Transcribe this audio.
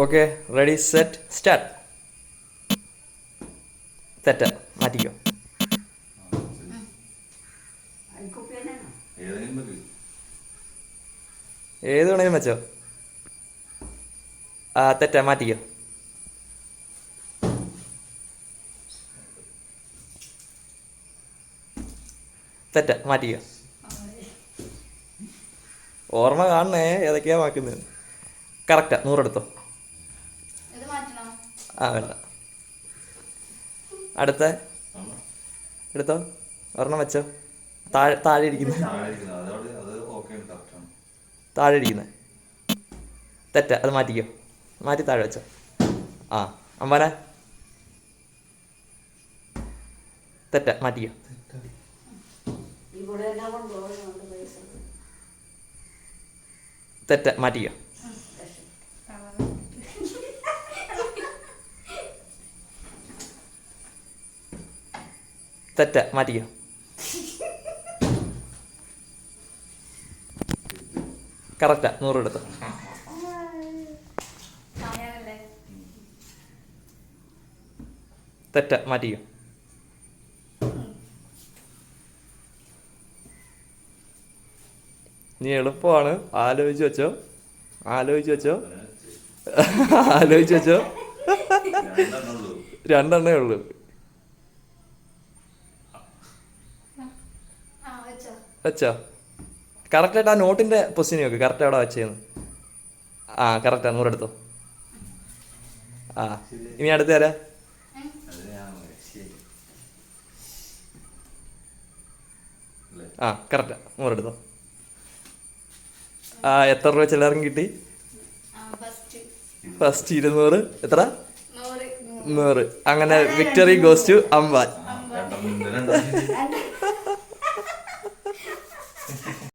Okay ready set start. തെറ്റ മാറ്റിക്കോ. ഏത് വേണേലും വെച്ചോ. തെറ്റ മാറ്റിക്കോ. തെറ്റ മാറ്റിക്കോ. ഓർമ്മ കാണണേ ഏതൊക്കെയാ മാക്കുന്നത്. കറക്റ്റാ, 100 എടുത്തോ. വേണ്ട. അടുത്ത എടുത്തോ, ഒരെണ്ണം വെച്ചോ. താഴെ ഇരിക്കുന്ന താഴെ ഇരിക്കുന്നത് തെറ്റ, അത് മാറ്റിക്കോ. മാറ്റി താഴെ വെച്ചോ. അമ്പാന തെറ്റ മാറ്റിക്കോ. തെറ്റ മാറ്റിക്കോ. തെറ്റ മാറ്റിക്കോ. കറക്റ്റാ, 100 എടുത്തോ. തെറ്റ മാറ്റിക്കോ. നീ എളുപ്പമാണ്, ആലോചിച്ച് വെച്ചോ. ആലോചിച്ച് വെച്ചോ. ആലോചിച്ച് വെച്ചോ. 2 എണ്ണേ ഉള്ളൂ. വെച്ചോ. കറക്റ്റായിട്ട് ആ നോട്ടിൻ്റെ പൊസിഷൻ നോക്ക്. കറക്റ്റ് എവിടെ വെച്ചേന്ന്. കറക്റ്റാ, 100 എടുത്തോ. ഇനി അടുത്ത് തരാ. കറക്റ്റാ, 100 എടുത്തോ. എത്ര രൂപ ചിലർക്കും കിട്ടി? ഫസ്റ്റ് 200. എത്ര? 100. അങ്ങനെ വിക്ടറി ഗോസ് ടു അമ്പാൻ.